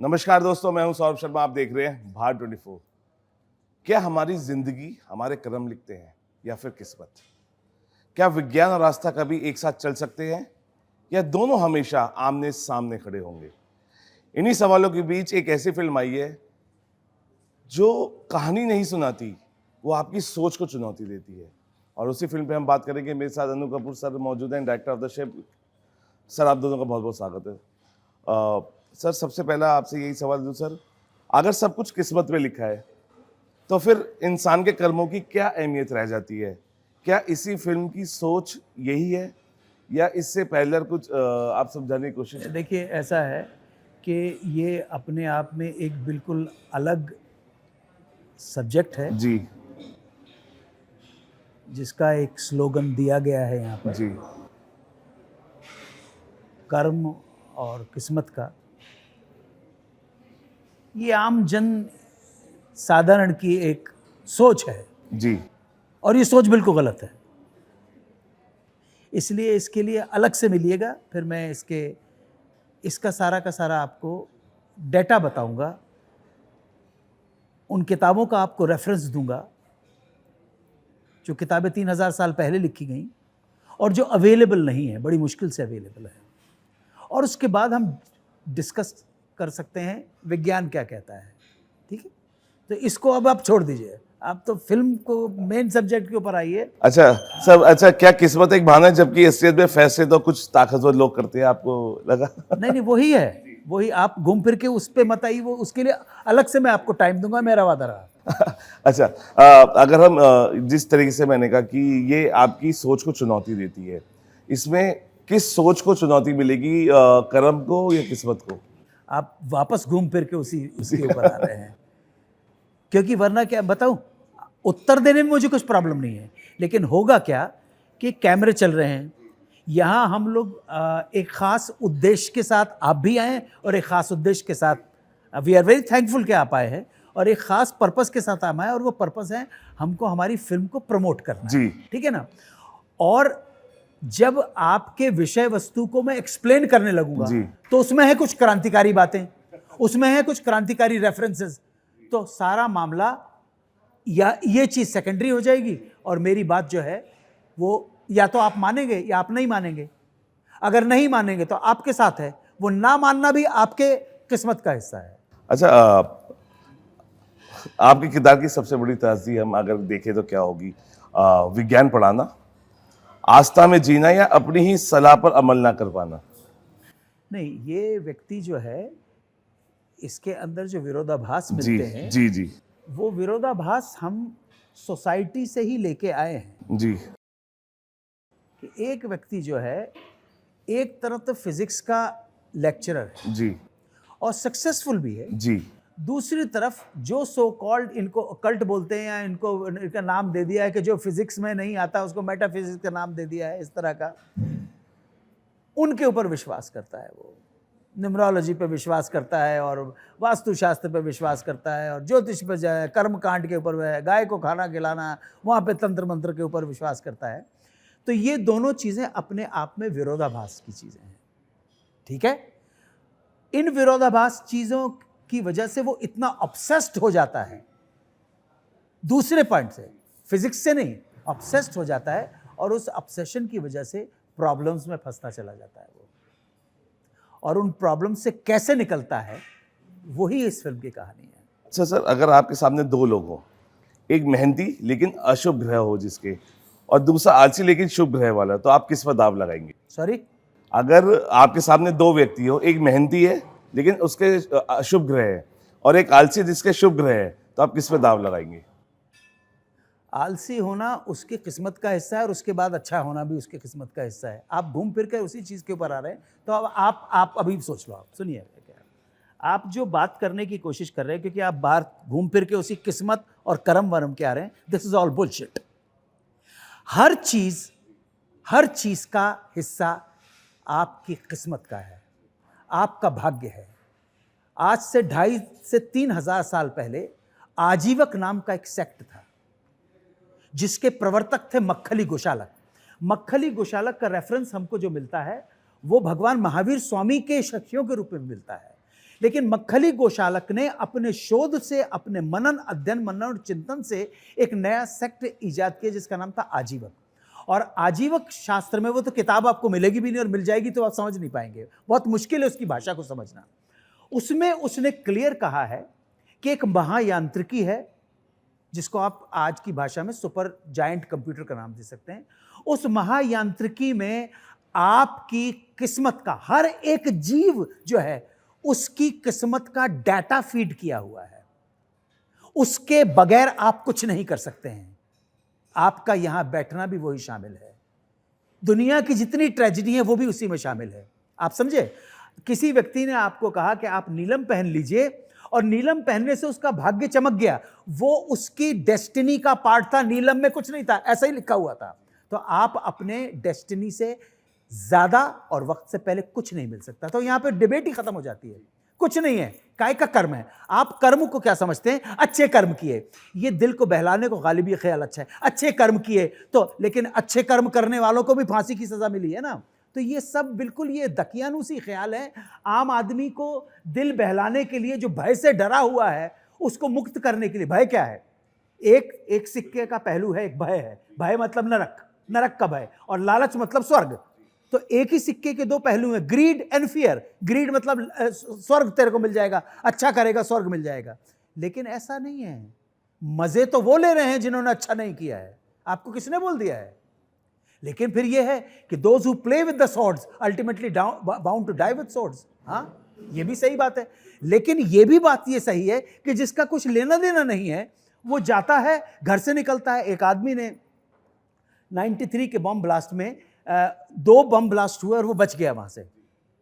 नमस्कार दोस्तों, मैं हूं सौरभ शर्मा। आप देख रहे हैं भारत 24। क्या हमारी जिंदगी हमारे कर्म लिखते हैं या फिर किस्मत? क्या विज्ञान और आस्था कभी एक साथ चल सकते हैं या दोनों हमेशा आमने सामने खड़े होंगे? इन्हीं सवालों के बीच एक ऐसी फिल्म आई है जो कहानी नहीं सुनाती, वो आपकी सोच को चुनौती देती है। और उसी फिल्म पे हम बात करेंगे। मेरे साथ अनु कपूर सर मौजूद हैं, director of the ship. Sir, आप दोनों का बहुत बहुत स्वागत है। सर, सबसे पहला आपसे यही सवाल दूं सर, अगर सब कुछ किस्मत में लिखा है तो फिर इंसान के कर्मों की क्या अहमियत रह जाती है? क्या इसी फिल्म की सोच यही है या इससे पहले कुछ आप समझाने की कोशिश? देखिए, ऐसा है कि ये अपने आप में एक बिल्कुल अलग सब्जेक्ट है जी जिसका एक स्लोगन दिया गया है यहाँ पर, जी कर्म और किस्मत का। ये आम जन साधारण की एक सोच है जी और ये सोच बिल्कुल गलत है। इसलिए इसके लिए अलग से मिलिएगा, फिर मैं इसका सारा का सारा आपको डेटा बताऊंगा, उन किताबों का आपको रेफरेंस दूंगा जो किताबें 3000 साल पहले लिखी गई और जो अवेलेबल नहीं है, बड़ी मुश्किल से अवेलेबल है। और उसके बाद हम डिस्कस कर सकते हैं विज्ञान क्या कहता है। ठीक है, तो इसको अब आप छोड़ दीजिए, आप तो फिल्म को मेन सब्जेक्ट के ऊपर आइए। अच्छा सर, अच्छा, क्या किस्मत एक बहाना है जबकि असलियत में फैसले तो कुछ ताकतवर लोग करते हैं? आपको लगा? नहीं, वही है, वही। आप घूम फिर के उस पे मत आइए, वो उसके लिए अलग से मैं आपको टाइम दूंगा, मेरा वादा रहा। अच्छा, अगर हम जिस तरीके से मैंने कहा कि ये आपकी सोच को चुनौती देती है, इसमें किस सोच को चुनौती मिलेगी, कर्म को या किस्मत को? आप वापस घूम फिर के उसके ऊपर आ रहे हैं, क्योंकि वरना क्या बताऊं, उत्तर देने में मुझे कुछ प्रॉब्लम नहीं है, लेकिन होगा क्या कि कैमरे चल रहे हैं यहाँ, हम लोग एक ख़ास उद्देश्य के साथ, आप भी आए और एक ख़ास उद्देश्य के साथ, वी आर वेरी थैंकफुल कि आप आए हैं, और एक ख़ास पर्पस के साथ हम आए, और वो पर्पस है हमको हमारी फिल्म को प्रमोट करना जी। ठीक है ना। और जब आपके विषय वस्तु को मैं एक्सप्लेन करने लगूंगा तो उसमें है कुछ क्रांतिकारी बातें, उसमें है कुछ क्रांतिकारी रेफरेंसेस, तो सारा मामला या ये चीज़ सेकेंडरी हो जाएगी और मेरी बात जो है वो या तो आप मानेंगे या आप नहीं मानेंगे। अगर नहीं मानेंगे तो आपके साथ है, वो ना मानना भी आपके किस्मत का हिस्सा है। अच्छा, आपके किरदार की सबसे बड़ी तरजीह हम अगर देखें तो क्या होगी? विज्ञान पढ़ाना, आस्था में जीना या अपनी ही सलाह पर अमल ना कर पाना? नहीं, ये व्यक्ति जो है, इसके अंदर जो विरोधाभास मिलते हैं, जी जी वो विरोधाभास हम सोसाइटी से ही लेके आए हैं। जी कि एक व्यक्ति जो है, एक तरफ तो फिजिक्स का लेक्चरर है जी और सक्सेसफुल भी है, जी दूसरी तरफ जो सो कॉल्ड, इनको कल्ट बोलते हैं या इनका नाम दे दिया है कि जो फिजिक्स में नहीं आता उसको मेटाफिजिक्स का नाम दे दिया है, इस तरह का, उनके ऊपर विश्वास करता है। वो न्यूमरोलॉजी पे विश्वास करता है और वास्तुशास्त्र पे विश्वास करता है और ज्योतिष पे जाए, कर्म कांड के ऊपर है, गाय को खाना खिलाना, वहाँ पे तंत्र मंत्र के ऊपर विश्वास करता है। तो ये दोनों चीज़ें अपने आप में विरोधाभास की चीज़ें हैं। ठीक है, इन विरोधाभास चीज़ों की वजह से वो इतना ऑब्सेस्ड हो जाता है, दूसरे पॉइंट से, फिजिक्स से नहीं, ऑब्सेस्ड हो जाता है, और उस ऑब्सेशन की वजह से प्रॉब्लम्स में फंसता चला जाता है वो, और उन प्रॉब्लम से कैसे निकलता है वही इस फिल्म की कहानी है। अच्छा सर, अगर आपके सामने दो लोग हो, एक मेहनती लेकिन अशुभ ग्रह हो जिसके, और दूसरा आलसी लेकिन शुभ ग्रह वाला, तो आप किस पर दाव लगाएंगे? सॉरी, अगर आपके सामने दो व्यक्ति हो, एक मेहनती है लेकिन उसके अशुभ ग्रह है और एक आलसी जिसके शुभ ग्रह है, तो आप किस पर दाव लगाएंगे? आलसी होना उसकी किस्मत का हिस्सा है और उसके बाद अच्छा होना भी उसकी किस्मत का हिस्सा है। आप घूम फिर के उसी चीज़ के ऊपर आ रहे हैं, तो अब आप अभी सोच लो, आप सुनिए, आप जो बात करने की कोशिश कर रहे हैं, क्योंकि आप बाहर घूम फिर के उसी किस्मत और कर्म वर्म के आ रहे हैं, दिस इज ऑल बुलशिट। हर चीज़ का हिस्सा आपकी किस्मत का है, आपका भाग्य है। आज से 2.5 से 3,000 साल पहले आजीवक नाम का एक सेक्ट था जिसके प्रवर्तक थे मक्खली गोशालक। मक्खली गोशालक का रेफरेंस हमको जो मिलता है वो भगवान महावीर स्वामी के शिष्यों के रूप में मिलता है। लेकिन मक्खली गोशालक ने अपने शोध से, अपने मनन अध्ययन मनन और चिंतन से एक नया सेक्ट इजाद किया जिसका नाम था आजीवक। और आजीवक शास्त्र में, वो तो किताब आपको मिलेगी भी नहीं, और मिल जाएगी तो आप समझ नहीं पाएंगे, बहुत मुश्किल है उसकी भाषा को समझना। उसमें उसने क्लियर कहा है कि एक महायांत्रिकी है जिसको आप आज की भाषा में सुपर जायंट कंप्यूटर का नाम दे सकते हैं। उस महायांत्रिकी में आपकी किस्मत का, हर एक जीव जो है उसकी किस्मत का डाटा फीड किया हुआ है। उसके बगैर आप कुछ नहीं कर सकते हैं। आपका यहां बैठना भी वही शामिल है। दुनिया की जितनी ट्रेजेडी है वो भी उसी में शामिल है। आप समझे? किसी व्यक्ति ने आपको कहा कि आप नीलम पहन लीजिए, और नीलम पहनने से उसका भाग्य चमक गया, वो उसकी डेस्टिनी का पार्ट था, नीलम में कुछ नहीं था, ऐसा ही लिखा हुआ था। तो आप अपने डेस्टिनी से ज्यादा और वक्त से पहले कुछ नहीं मिल सकता। तो यहां पे डिबेट ही खत्म हो जाती है। कुछ नहीं है, काय का कर्म है। आप कर्म को क्या समझते हैं? अच्छे कर्म किए। ये दिल को बहलाने को गालिब ये ख्याल अच्छा है, अच्छे कर्म किए तो, लेकिन अच्छे कर्म करने वालों को भी फांसी की सजा मिली है ना। तो ये सब बिल्कुल ये दकियानूसी ख्याल है। आम आदमी को दिल बहलाने के लिए, जो भय से डरा हुआ है उसको मुक्त करने के लिए। भय क्या है? एक सिक्के का पहलू है, एक भय है। भय मतलब नरक, नरक का भय, और लालच मतलब स्वर्ग। तो एक ही सिक्के के दो पहलू हैं, ग्रीड एंड फियर। ग्रीड मतलब स्वर्ग तेरे को मिल जाएगा, अच्छा करेगा स्वर्ग मिल जाएगा। लेकिन ऐसा नहीं है। मजे तो वो ले रहे हैं जिन्होंने अच्छा नहीं किया है। आपको किसने बोल दिया है? लेकिन फिर यह है कि those who play with the swords ultimately bound to die with swords. हाँ, ये भी सही बात है। लेकिन ये भी बात ये सही है कि जिसका कुछ लेना देना नहीं है वो जाता है, घर से निकलता है। एक आदमी ने 93 के बम ब्लास्ट में 2 बम ब्लास्ट हुए और वो बच गया वहां से,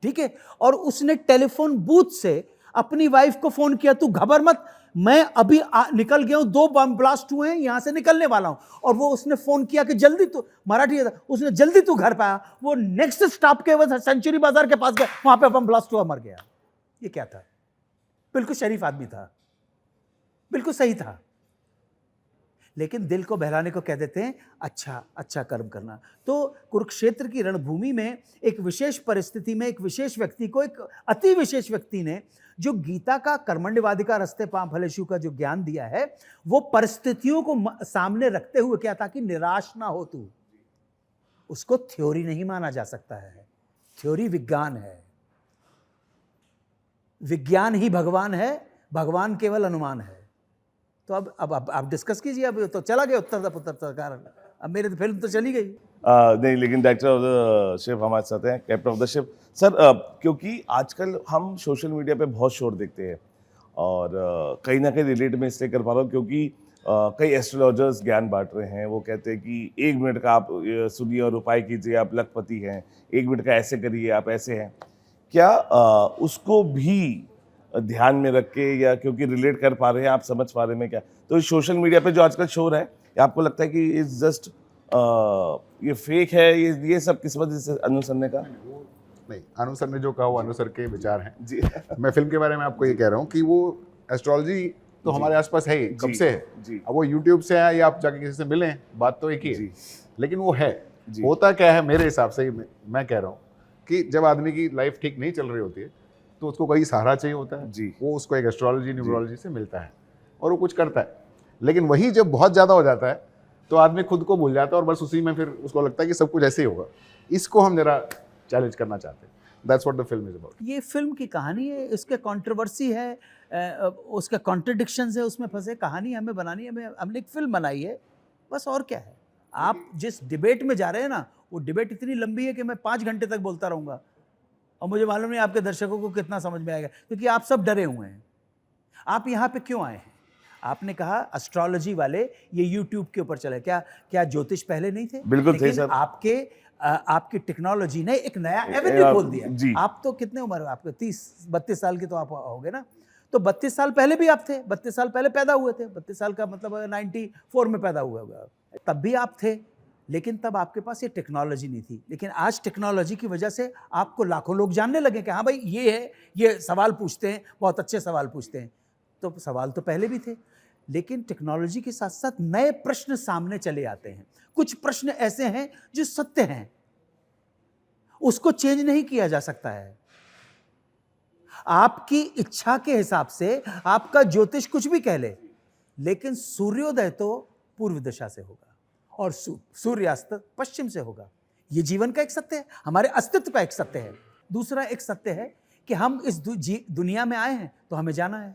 ठीक है। और उसने टेलीफोन बूथ से अपनी वाइफ को फोन किया, तू घबर मत, मैं अभी निकल गया हूं, 2 बम ब्लास्ट हुए हैं, यहां से निकलने वाला हूं। और वो उसने फोन किया कि जल्दी तू, मराठी था, उसने जल्दी तू घर पे आया। वो नेक्स्ट स्टॉप के बाद सेंचुरी बाजार के पास गया, वहां पे बम ब्लास्ट हुआ, मर गया। ये क्या था? बिल्कुल शरीफ आदमी था, बिल्कुल सही था। लेकिन दिल को बहलाने को कह देते हैं अच्छा अच्छा कर्म करना। तो कुरुक्षेत्र की रणभूमि में एक विशेष परिस्थिति में एक विशेष व्यक्ति को, एक अति विशेष व्यक्ति ने, जो गीता का कर्मण्यवाधिका रस्ते पाम फलेषु का जो ज्ञान दिया है, वो परिस्थितियों को सामने रखते हुए क्या था कि निराश ना हो तू। उसको थ्योरी नहीं माना जा सकता है। थ्योरी विज्ञान है, विज्ञान ही भगवान है, भगवान केवल अनुमान है। तो अब आप डिस्कस कीजिए। अब तो चला गया उत्तर द पुत्र सरकार, अब मेरी तो फिल्म तो चली गई। नहीं, लेकिन डायरेक्टर ऑफ द शिप हमारे साथ हैं, captain of the ship sir. क्योंकि आजकल हम सोशल मीडिया पे बहुत शोर देखते हैं, और कहीं ना कहीं रिलेट में इसलिए कर पा रहा हूँ क्योंकि कई एस्ट्रोलॉजर्स ज्ञान बांट रहे हैं। वो कहते हैं कि 1 मिनट का आप सुनिए और उपाय कीजिए, आप लखपति हैं। 1 मिनट का ऐसे करिए, आप ऐसे हैं। क्या उसको भी ध्यान में रख के, या क्योंकि रिलेट कर पा रहे हैं, आप समझ पा रहे हैं क्या? तो सोशल मीडिया पे जो आजकल शोर है, आपको लगता है कि इज जस्ट ये फेक है, ये सब किस वजह से अनुसरने का? नहीं, अनुसर ने जो कहा वो अनुसर के विचार हैं जी। मैं फिल्म के बारे में आपको ये कह रहा हूँ कि वो एस्ट्रोलॉजी तो हमारे आसपास है ही, कब से है जी। अब वो यूट्यूब से है या आप जाके किसी से मिलें, बात तो एक ही है, लेकिन वो है। जी। होता क्या है मेरे हिसाब से, मैं कह रहा हूँ कि जब आदमी की लाइफ ठीक नहीं चल रही होती है तो उसको कहीं सहारा चाहिए होता है जी। वो उसको एक एस्ट्रोलॉजी न्यूमरोलॉजी से मिलता है और वो कुछ करता है। लेकिन वही जब बहुत ज़्यादा हो जाता है तो आदमी खुद को भूल जाता है और बस उसी में फिर उसको लगता है कि सब कुछ ऐसे ही होगा। इसको हम जरा चैलेंज करना चाहते हैं। That's what the film is about. ये फिल्म की कहानी है, इसके कंट्रोवर्सी है, उसका कॉन्ट्रडिक्शंस है, उसमें फंसे। कहानी हमें बनानी है, हमने एक फिल्म बनाई है, बस। और क्या है? आप जिस डिबेट में जा रहे हैं ना, वो डिबेट इतनी लंबी है कि मैं 5 घंटे तक बोलता रहूँगा, और मुझे मालूम नहीं आपके दर्शकों को कितना समझ में आएगा, क्योंकि आप सब डरे हुए हैं। आप यहाँ पे क्यों आए हैं? आपने कहा एस्ट्रोलॉजी वाले ये यूट्यूब के ऊपर चले। क्या ज्योतिष पहले नहीं थे? बिल्कुल थे लेकिन सर। आपकी टेक्नोलॉजी ने एक नया एवेन्यू खोल दिया। जी। आप तो कितने उम्र है आपके? 30-32 साल के तो आप होगे ना। तो 32 साल पहले भी आप थे, 32 साल पहले पैदा हुए थे। 32 साल का मतलब 94 में पैदा हुआ होगा, तब भी आप थे। लेकिन तब आपके पास ये टेक्नोलॉजी नहीं थी। लेकिन आज टेक्नोलॉजी की वजह से आपको लाखों लोग जानने लगे कि हाँ भाई ये है, ये सवाल पूछते हैं, बहुत अच्छे सवाल पूछते हैं। तो सवाल तो पहले भी थे, लेकिन टेक्नोलॉजी के साथ साथ नए प्रश्न सामने चले आते हैं। कुछ प्रश्न ऐसे हैं जो सत्य हैं, उसको चेंज नहीं किया जा सकता है। आपकी इच्छा के हिसाब से आपका ज्योतिष कुछ भी कह ले, लेकिन सूर्योदय तो पूर्व दिशा से होगा और सूर्यास्त पश्चिम से होगा। ये जीवन का एक सत्य है, हमारे अस्तित्व का एक सत्य है। दूसरा एक सत्य है कि हम इस दुनिया में आए हैं तो हमें जाना है,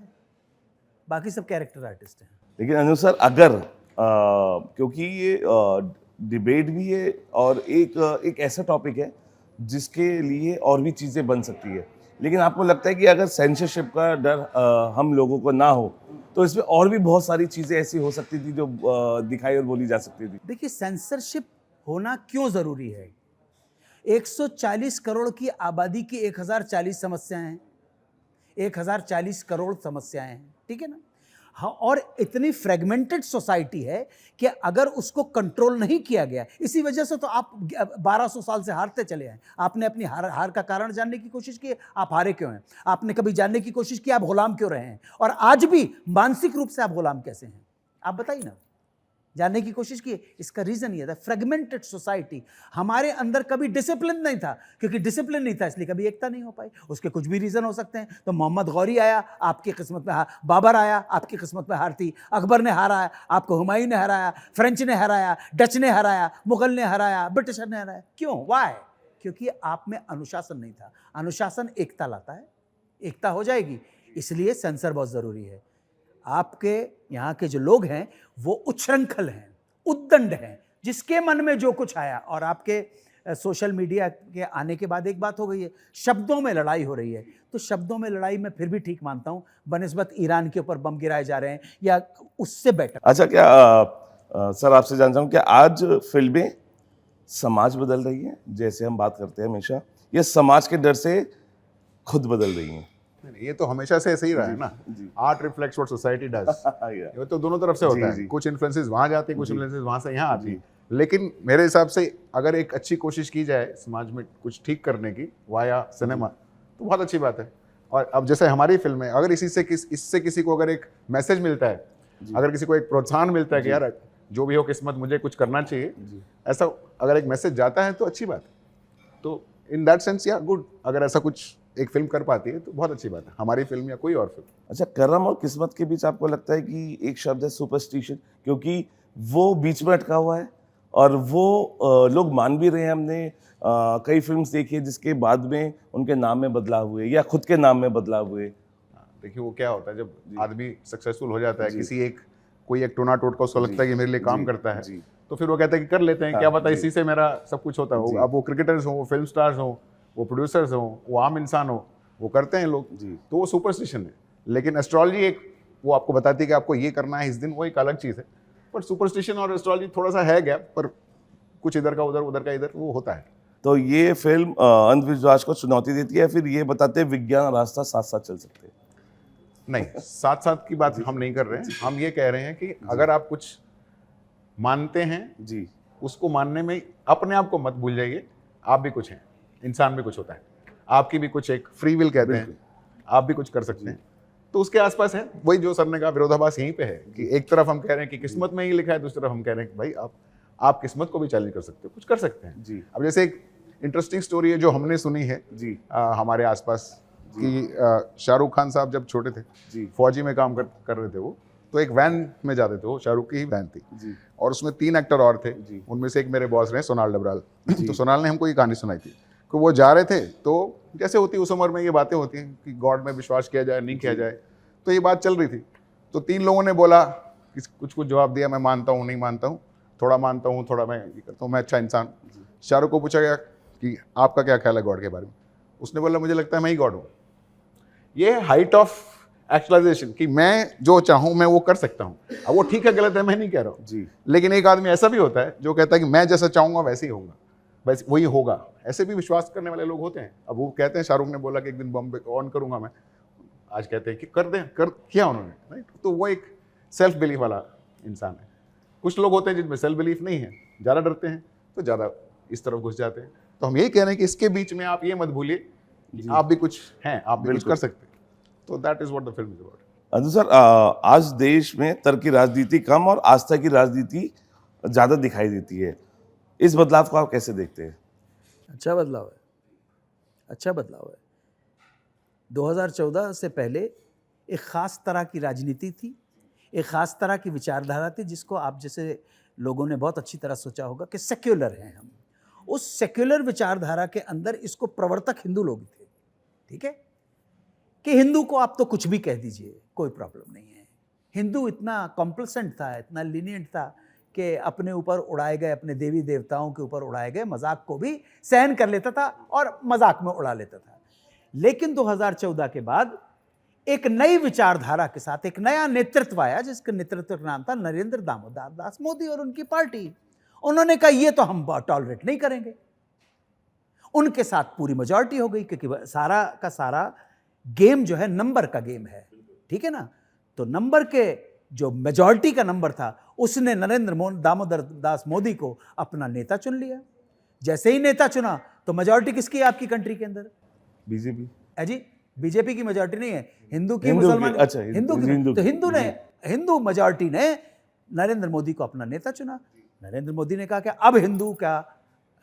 बाकी सब कैरेक्टर आर्टिस्ट हैं। लेकिन अनु सर, अगर क्योंकि ये डिबेट भी है और एक ऐसा टॉपिक है जिसके लिए और भी चीज़ें बन सकती है, लेकिन आपको लगता है कि अगर सेंसरशिप का डर हम लोगों को ना हो तो इसमें और भी बहुत सारी चीज़ें ऐसी हो सकती थी जो दिखाई और बोली जा सकती थी? देखिए, सेंसरशिप होना क्यों ज़रूरी है? 140 करोड़ की आबादी की 1040 समस्याएं हैं, 1040 करोड़ समस्याएं हैं, ठीक है ना? हाँ, और इतनी फ्रेगमेंटेड सोसाइटी है कि अगर उसको कंट्रोल नहीं किया गया, इसी वजह से तो आप 1200 साल से हारते चले हैं। आपने अपनी हार का कारण जानने की कोशिश की, आप हारे क्यों हैं? आपने कभी जानने की कोशिश की आप गुलाम क्यों रहे हैं? और आज भी मानसिक रूप से आप गुलाम कैसे हैं? आप बताइए ना। जानने की कोशिश की, इसका रीजन ये था, फ्रेगमेंटेड सोसाइटी। हमारे अंदर कभी डिसिप्लिन नहीं था, क्योंकि डिसिप्लिन नहीं था इसलिए कभी एकता नहीं हो पाई। उसके कुछ भी रीजन हो सकते हैं। तो मोहम्मद गौरी आया, आपकी किस्मत में हार, बाबर आया, आपकी किस्मत में हार थी, अकबर ने हारा, आपको हुमायूं ने हराया, फ्रेंच ने हराया, डच ने हराया, मुगल ने हराया, ब्रिटिशर ने हराया। क्यों? वाई? क्योंकि आप में अनुशासन नहीं था। अनुशासन एकता लाता है, एकता हो जाएगी, इसलिए सेंसर बहुत जरूरी है। आपके यहाँ के जो लोग हैं वो उच्छृंखल हैं, उद्दंड हैं, जिसके मन में जो कुछ आया। और आपके सोशल मीडिया के आने के बाद एक बात हो गई है, शब्दों में लड़ाई हो रही है। तो शब्दों में लड़ाई मैं फिर भी ठीक मानता हूँ, बनिस्बत ईरान के ऊपर बम गिराए जा रहे हैं या उससे बेटर। अच्छा, क्या सर आपसे जानता हूँ, क्या आज फिल्में समाज बदल रही हैं, जैसे हम बात करते हैं हमेशा, या समाज के डर से खुद बदल रही हैं? ये तो हमेशा से ऐसे ही रहा है ना। Art reflects what society does. ये तो दोनों तरफ से होता है। कुछ इन्फ्लुएंसेस वहां जाते हैं, कुछ इन्फ्लुएंसेस वहां से यहाँ आती है। लेकिन मेरे हिसाब से अगर एक अच्छी कोशिश की जाए समाज में कुछ ठीक करने की वाया सिनेमा, तो बहुत अच्छी बात है। और अब जैसे हमारी फिल्म है, अगर इससे किसी को अगर एक मैसेज मिलता है, अगर किसी को एक प्रोत्साहन मिलता है कि यार जो भी हो किस्मत, मुझे कुछ करना चाहिए, ऐसा अगर एक मैसेज जाता है तो अच्छी बात है। तो इन दैट सेंस या गुड, अगर ऐसा कुछ एक फिल्म कर पाती है तो बहुत अच्छी बात है, हमारी फिल्म या कोई और फिल्म। अच्छा, कर्म और किस्मत के बीच आपको लगता है कि एक शब्द है सुपरस्टिशन, क्योंकि वो बीच में अटका हुआ है और वो लोग मान भी रहे हैं। हमने कई फिल्म्स देखी है जिसके बाद में उनके नाम में बदलाव हुए या खुद के नाम में बदलाव हुए। देखिए, वो क्या होता है जब आदमी सक्सेसफुल हो जाता है, किसी कोई एक टोना टोट का उसको लगता है कि मेरे लिए काम करता है, तो फिर वो कहता है कि कर लेते हैं, क्या पता इसी से मेरा सब कुछ होता है। अब वो क्रिकेटर्स हो, वो फिल्म स्टार्स हो, वो प्रोड्यूसर्स हो, वो आम इंसान हो, वो करते हैं लोग, तो वो सुपरस्टिशन है। लेकिन एस्ट्रोलॉजी एक वो आपको बताती है कि आपको ये करना है इस दिन, वो एक अलग चीज़ है। पर सुपरस्टिशन और एस्ट्रोलॉजी थोड़ा सा है गैप, पर कुछ इधर का उधर, उधर का इधर, वो होता है। तो ये फिल्म अंधविश्वास को चुनौती देती है, फिर ये बताते हैं विज्ञान और रास्ता साथ साथ चल सकते हैं? नहीं, साथ साथ की बात हम नहीं कर रहे हैं। हम ये कह रहे हैं कि अगर आप कुछ मानते हैं जी, उसको मानने में अपने आप को मत भूल जाइए। आप भी कुछ हैं, इंसान भी कुछ होता है, आपकी भी कुछ एक फ्री विल कहते हैं, आप भी कुछ कर सकते हैं। तो उसके आसपास है वही जो सर ने कहा, विरोधाभास यहीं पे है कि एक तरफ हम कह रहे हैं कि किस्मत में ही लिखा है, दूसरी तरफ हम कह रहे हैं कि भाई आप किस्मत को भी चैलेंज कर सकते हो, कुछ कर सकते हैं जी। अब जैसे एक इंटरेस्टिंग स्टोरी है जो हमने सुनी है जी, हमारे आसपास कि शाहरुख खान साहब जब छोटे थे जी, फौजी में काम कर रहे थे वो, तो एक वैन में जाते थे, वो शाहरुख की ही वैन थी जी, और उसमें 3 एक्टर और थे। जी। उनमें से एक मेरे बॉस रहे सोनाल डबराल। तो सोनाल ने हमको ये कहानी सुनाई थी कि वो जा रहे थे, तो जैसे होती उस उम्र में ये बातें होती हैं कि गॉड में विश्वास किया जाए नहीं किया जाए, तो ये बात चल रही थी। तो 3 लोगों ने बोला कि कुछ जवाब दिया, मैं मानता हूँ, नहीं मानता हूँ, थोड़ा मानता हूँ, थोड़ा मैं ये करता हूँ, मैं अच्छा इंसान। शाहरुख को पूछा गया कि आपका क्या ख्याल है गॉड के बारे में? उसने बोला मुझे लगता है मैं ही गॉड हूँ। ये हाइट ऑफ एक्चुअलाइजेशन कि मैं जो चाहूँ मैं वो कर सकता हूँ। अब वो ठीक है गलत है मैं नहीं कह रहा हूँ जी, लेकिन एक आदमी ऐसा भी होता है जो कहता है कि मैं जैसा चाहूँगा वैसे ही होगा, बस वही होगा। ऐसे भी विश्वास करने वाले लोग होते हैं। अब वो कहते हैं शाहरुख ने बोला कि एक दिन बम ऑन करूँगा मैं, आज कहते हैं कि कर दें, कर किया उन्होंने, राइट। तो वो एक सेल्फ बिलीफ वाला इंसान है। कुछ लोग होते हैं जिनमें सेल्फ बिलीफ नहीं है, ज़्यादा डरते हैं तो ज़्यादा इस तरफ घुस जाते हैं। तो हम यही कह रहे हैं कि इसके बीच में आप ये मत भूलिए आप भी कुछ हैं, आप भी कुछ कर सकते हैं। तो that is what the film is about. Anju sir, आज देश में तर्क की राजनीति कम और आस्था की राजनीति ज़्यादा दिखाई देती है। इस बदलाव को आप कैसे देखते हैं? अच्छा बदलाव है, अच्छा बदलाव है। 2014 से पहले एक ख़ास तरह की राजनीति थी, एक ख़ास तरह की विचारधारा थी, जिसको आप जैसे लोगों ने बहुत अच्छी तरह सोचा होगा कि सेक्युलर हैं हम। उस सेक्युलर विचारधारा के अंदर इसको प्रवर्तक हिंदू लोग थे, ठीक है, कि हिंदू को आप तो कुछ भी कह दीजिए, कोई प्रॉब्लम नहीं है। हिंदू इतना कॉम्प्लेसेंट था, इतना लीनियंट था कि अपने ऊपर उड़ाए गए, अपने देवी देवताओं के ऊपर उड़ाए गए मजाक को भी सहन कर लेता था और मजाक में उड़ा लेता था। लेकिन 2014 के बाद एक नई विचारधारा के साथ एक नया नेतृत्व आया, जिसके नेतृत्व का नाम था नरेंद्र दामोदर दास मोदी और उनकी पार्टी। उन्होंने कहा ये तो हम टॉलरेट नहीं करेंगे। उनके साथ पूरी मेजॉरिटी हो गई, क्योंकि सारा का सारा गेम जो है नंबर का गेम है, ठीक है ना। तो नंबर के जो मेजॉरिटी का नंबर था, उसने नरेंद्र दामोदर दास मोदी को अपना नेता चुन लिया। जैसे ही नेता चुना तो मेजॉरिटी किसकी है आपकी कंट्री के अंदर? बीजेपी है जी, बीजेपी की मेजॉरिटी नहीं है, हिंदू की, हिंदू मुसलमान की, अच्छा, हिंदू की। हिंदू तो की, हिंदू ने, हिंदू मेजॉरिटी ने नरेंद्र मोदी को अपना नेता चुना। नरेंद्र मोदी ने कहा कि अब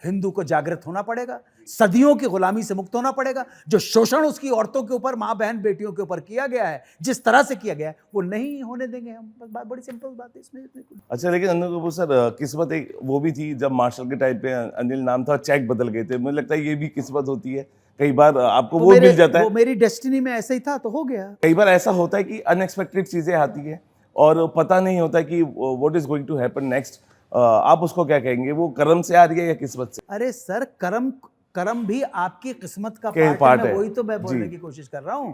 हिंदू को जागृत होना पड़ेगा, सदियों की गुलामी से मुक्त होना पड़ेगा। जो शोषण उसकी औरतों के ऊपर, माँ बहन बेटियों के ऊपर किया गया है, जिस तरह से किया गया है, वो नहीं होने देंगे हम। बस बड़ी सिंपल बात है इसमें। अच्छा, लेकिन अनिल कपूर सर, किस्मत एक वो भी थी, जब मार्शल के टाइम पे अनिल नाम था, चेक बदल गए थे। मुझे लगता है ये भी किस्मत होती है, कई बार आपको वो मिल जाता है। वो मेरी डेस्टिनी में ऐसा ही था तो हो गया। कई बार ऐसा होता है कि अनएक्सपेक्टेड चीजें आती है और पता नहीं होता कि what is going to happen next. आप उसको क्या कहेंगे, वो कर्म से आ रही है या किस्मत से? अरे सर, कर्म भी आपकी किस्मत का पार्ट है। है। वही तो मैं बोलने की कोशिश कर रहा हूं।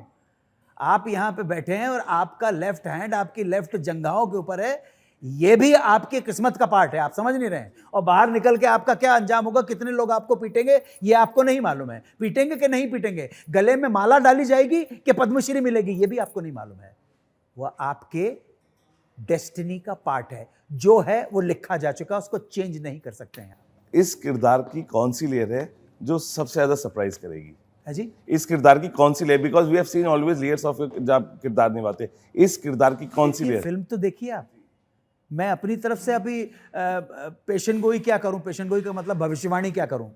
आप यहाँ पे बैठे हैं और आपका लेफ्ट हैंड आपकी लेफ्ट जंघाओं के ऊपर है, ये भी आपकी किस्मत का पार्ट है। आप समझ नहीं रहे हैं। और बाहर निकल के आपका क्या अंजाम होगा, कितने लोग आपको पीटेंगे, ये आपको नहीं मालूम है। पीटेंगे कि नहीं पीटेंगे, गले में माला डाली जाएगी कि पद्मश्री मिलेगी, ये भी आपको नहीं मालूम है। वह आपके डेस्टिनी का पार्ट है, जो है वो लिखा जा चुका, उसको चेंज नहीं कर सकते हैं। इस किरदार की कौन सी लेयर है जो सबसे ज्यादा सरप्राइज करेगी? है जी, इस किरदार की कौन सी layer, because we have seen always layers of जब आप किरदार निभाते, इस किरदार की कौन सी लेयर? फिल्म तो देखिए आप। मैं अपनी तरफ से अभी पेशन गोई क्या करूं, पेशन गोई का मतलब भविष्यवाणी क्या करूं,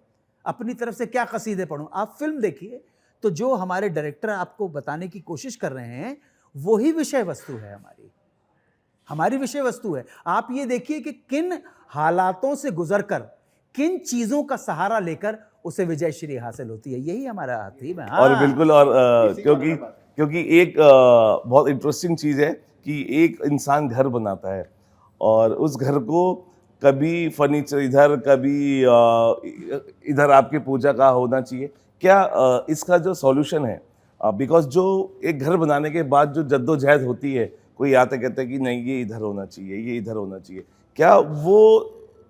अपनी तरफ से क्या कसीदे पढ़ूं? आप फिल्म देखिए तो जो हमारे डायरेक्टर आपको बताने की कोशिश कर रहे हैं, वही विषय वस्तु है हमारी विषय वस्तु है। आप ये देखिए कि किन हालातों से गुजरकर, किन चीजों का सहारा लेकर उसे विजय श्री हासिल होती है। यही हमारा थीम है। और बिल्कुल, और क्योंकि एक बहुत इंटरेस्टिंग चीज है कि एक इंसान घर बनाता है और उस घर को कभी फर्नीचर इधर, कभी इधर आपके पूजा का होना चाहिए। क्या इसका जो सॉल्यूशन है, बिकॉज जो एक घर बनाने के बाद जो जद्दोजहद होती है, कोई आते कहते हैं कि नहीं ये इधर होना चाहिए, ये इधर होना चाहिए, क्या वो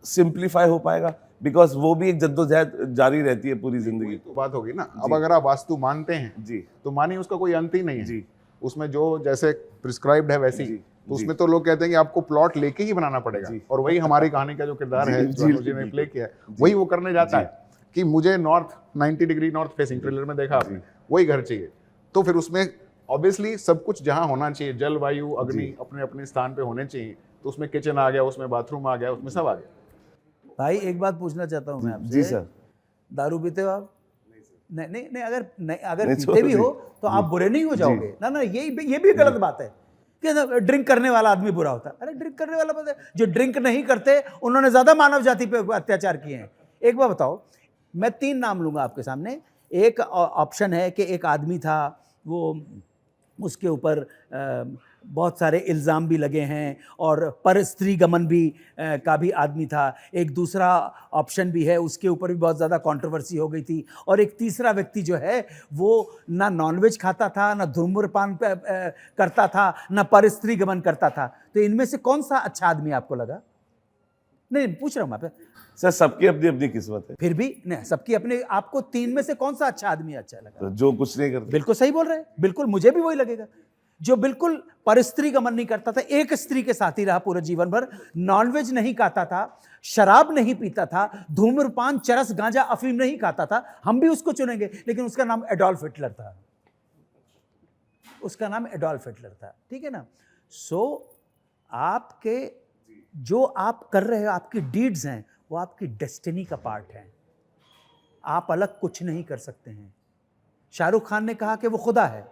सिंप्लीफाई हो पाएगा? बिकॉज वो भी एक जद्दोजहद जारी रहती है पूरी जिंदगी। तो बात होगी ना। अब अगर आप वास्तु मानते हैं जी, तो मानिए उसका कोई अंत ही नहीं है जी, उसमें जो जैसे प्रिस्क्राइब्ड है वैसी। जी, तो उसमें तो लोग कहते हैं कि आपको प्लॉट लेके ही बनाना पड़ेगा, जी। और वही हमारी कहानी का जो किरदार है जो अनुज जी ने प्ले किया है, वही वो करने जाता है कि मुझे 90 डिग्री नॉर्थ फेसिंग, ट्रेलर में देखा आपने, वही घर चाहिए। तो फिर उसमें ऑब्वियसली सब कुछ जहां होना चाहिए, जल वायु अग्नि अपने अपने स्थान पे होने चाहिए। तो उसमें किचन आ गया, उसमें बाथरूम आ गया, उसमें सब आ गया। भाई एक बात पूछना चाहता हूं मैं आपसे। जी सर। दारू पीते हो आप? नहीं, अगर नहीं, पीते भी जी, हो तो आप बुरे नहीं हो जाओगे ना। ये भी गलत बात है कि ड्रिंक करने वाला आदमी बुरा होता है। अरे ड्रिंक करने वाला है, जो ड्रिंक नहीं करते उन्होंने ज्यादा मानव जाति पे अत्याचार किए हैं। एक बात बताओ, मैं 3 नाम लूंगा आपके सामने। एक ऑप्शन है कि एक आदमी था, वो उसके ऊपर बहुत सारे इल्ज़ाम भी लगे हैं और पर स्त्री गमन भी का भी आदमी था। एक दूसरा ऑप्शन भी है, उसके ऊपर भी बहुत ज़्यादा कंट्रोवर्सी हो गई थी। और एक तीसरा व्यक्ति जो है वो ना नॉनवेज खाता था, ना धूम्रपान करता था, ना पर स्त्री गमन करता था। तो इनमें से कौन सा अच्छा आदमी आपको लगा? नहीं, पूछ रहा हूँ मैं सर, सबकी अपनी अपनी किस्मत है। फिर भी नहीं, सबकी अपनी। आपको 3 में से कौन सा अच्छा आदमी अच्छा लगा? तो जो कुछ नहीं करते। बिल्कुल सही बोल रहे हैं, बिल्कुल मुझे भी वही लगेगा। जो बिल्कुल परस्त्री गमन नहीं करता था, एक स्त्री के साथ ही रहा पूरे जीवन भर, नॉनवेज नहीं खाता था, शराब नहीं पीता था, धूम्रपान, चरस, गांजा, अफीम नहीं खाता था, हम भी उसको चुनेंगे। लेकिन उसका नाम एडोल्फ हिटलर था, उसका नाम एडोल्फ हिटलर था, ठीक है ना। सो आपके जो आप कर रहे हो, आपकी डीड्स हैं, वो आपकी डेस्टिनी का पार्ट है। आप अलग कुछ नहीं कर सकते हैं। शाहरुख खान ने कहा कि वो खुदा है।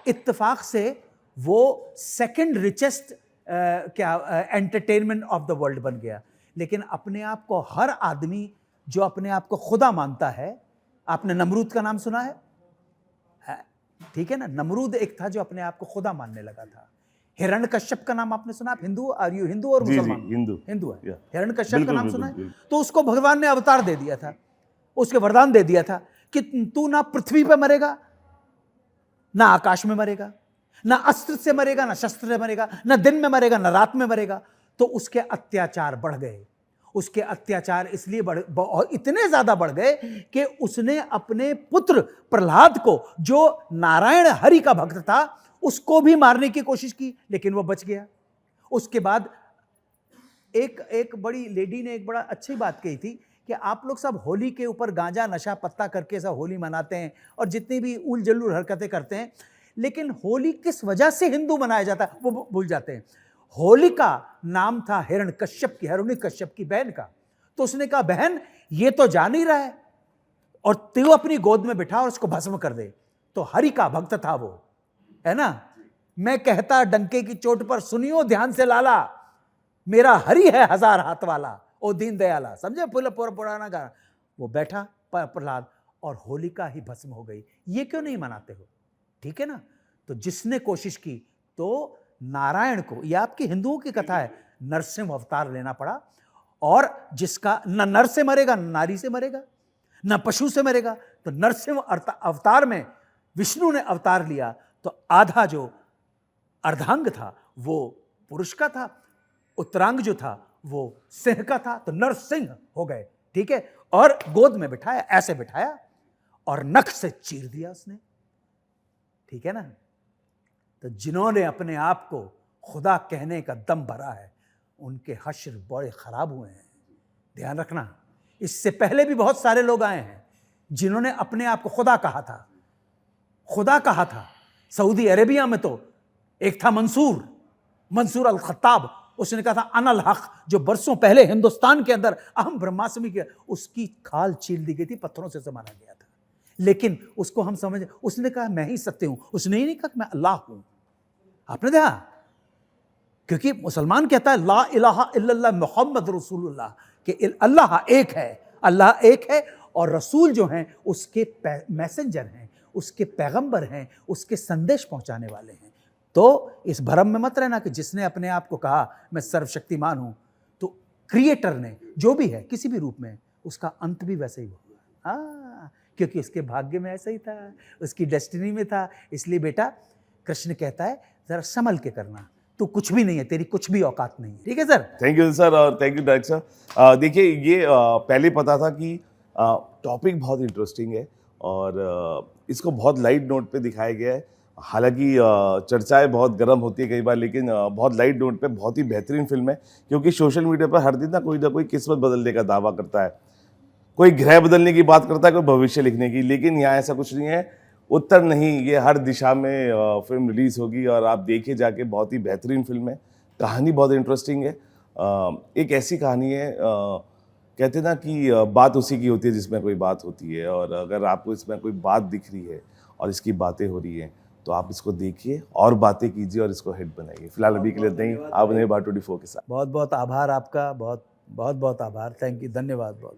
इत्तेफाक से वो सेकंड रिचेस्ट क्या एंटरटेनमेंट ऑफ द वर्ल्ड बन गया। लेकिन अपने आप को हर आदमी जो अपने आप को खुदा मानता है, आपने नमरूद का नाम सुना है? ठीक है ना, नमरूद एक था जो अपने आप को खुदा मानने लगा था। हिरण्यकश्यप का नाम आपने सुना? आप हिंदू, आर यू हिंदू और मुसलमान? हिंदू है। हिरण्यकश्यप का नाम सुना है? बिल्कुल। तो उसको भगवान ने अवतार दे दिया था, उसके वरदान दे दिया था कि तू ना पृथ्वी पे मरेगा, ना आकाश में मरेगा, ना अस्त्र से मरेगा, ना शस्त्र से मरेगा, ना दिन में मरेगा, ना रात में मरेगा। तो उसके अत्याचार बढ़ गए। उसके अत्याचार इसलिए इतने ज्यादा बढ़ गए कि उसने अपने पुत्र प्रहलाद को, जो नारायण हरि का भक्त था, उसको भी मारने की कोशिश की, लेकिन वो बच गया। उसके बाद एक बड़ी लेडी ने एक बड़ा अच्छी बात कही थी कि आप लोग सब होली के ऊपर गांजा नशा पत्ता करके सब होली मनाते हैं और जितनी भी उल जल्लूल हरकतें करते हैं, लेकिन होली किस वजह से हिंदू मनाया जाता है वो भूल जाते हैं। होली का नाम था हिरण्यकश्यप की, हिरण्यकश्यप की बहन का। तो उसने कहा, बहन ये तो जान ही रहा है, और तू अपनी गोद में बिठा और उसको भस्म कर दे। तो हरि का भक्त था वो, है ना। मैं कहता डंके की चोट पर, सुनियो ध्यान से लाला, मेरा हरि है हजार हाथ वाला, ओ दीन दयाला। समझे पूरा पुराना गाना। वो बैठा प्रहलाद और होलिका ही भस्म हो गई। ये क्यों नहीं मनाते हो? ठीक है ना। तो जिसने कोशिश की तो नारायण को, यह आपकी हिंदुओं की कथा है, नरसिंह अवतार लेना पड़ा। और जिसका न नर से मरेगा, न नारी से मरेगा, न पशु से मरेगा। तो नरसिंह अवतार में विष्णु ने अवतार लिया, तो आधा जो अर्धांग था वो पुरुष का था, उत्तरांग जो था वो सिंह का था। तो नरसिंह हो गए, ठीक है। और गोद में बिठाया, ऐसे बिठाया और नख से चीर दिया उसने, ठीक है ना। तो जिन्होंने अपने आप को खुदा कहने का दम भरा है, उनके हश्र बड़े खराब हुए हैं, ध्यान रखना। इससे पहले भी बहुत सारे लोग आए हैं जिन्होंने अपने आप को खुदा कहा था, खुदा कहा था। सऊदी अरेबिया में तो एक था मंसूर अल खत्ताब, उसने कहा था अनल हक, जो बरसों पहले हिंदुस्तान के अंदर अहम ब्रह्मास्मि के, उसकी खाल छील दी गई थी, पत्थरों से मारा गया था। लेकिन उसको हम समझ, उसने कहा मैं ही सत्य हूं, उसने ही नहीं कहा मैं अल्लाह हूं। आपने देखा, क्योंकि मुसलमान कहता है ला इलाहा इल्लल्लाह मुहम्मद रसूलुल्लाह, कि अल्लाह एक है, अल्लाह एक है, और रसूल जो हैं उसके मैसेंजर हैं, उसके पैगंबर हैं, उसके संदेश पहुंचाने वाले हैं। तो इस भ्रम में मत रहना कि जिसने अपने आप को कहा मैं सर्वशक्तिमान हूं, तो क्रिएटर ने जो भी है किसी भी रूप में, उसका अंत भी वैसे ही होगा। हाँ, क्योंकि उसके भाग्य में ऐसा ही था, उसकी डेस्टिनी में था। इसलिए बेटा कृष्ण कहता है जरा संभल के करना, तू कुछ भी नहीं है, तेरी कुछ भी औकात नहीं है। ठीक है सर। थैंक यू सर, और थैंक यू डायरेक्टर सर। देखिए ये पहले पता था कि टॉपिक बहुत इंटरेस्टिंग है और इसको बहुत लाइट नोट पे दिखाया गया है। हालांकि चर्चाएं बहुत गर्म होती है कई बार, लेकिन बहुत लाइट नोट पे बहुत ही बेहतरीन फिल्म है। क्योंकि सोशल मीडिया पर हर दिन ना कोई किस्मत बदलने का दावा करता है, कोई ग्रह बदलने की बात करता है, कोई भविष्य लिखने की, लेकिन यहाँ ऐसा कुछ नहीं है। उत्तर नहीं, ये हर दिशा में फिल्म रिलीज़ होगी और आप देखिए जाके, बहुत ही बेहतरीन फिल्म है। कहानी बहुत इंटरेस्टिंग है। एक ऐसी कहानी है, कहते ना कि बात उसी की होती है जिसमें कोई बात होती है, और अगर आपको इसमें कोई बात दिख रही है और इसकी बातें हो रही हैं तो आप इसको देखिए और बातें कीजिए और इसको हिट बनाइए। फिलहाल अभी के लिए नहीं, आप नहीं भाट 24 के साथ। बहुत बहुत आभार आपका, बहुत बहुत आभार। थैंक यू, धन्यवाद बहुत।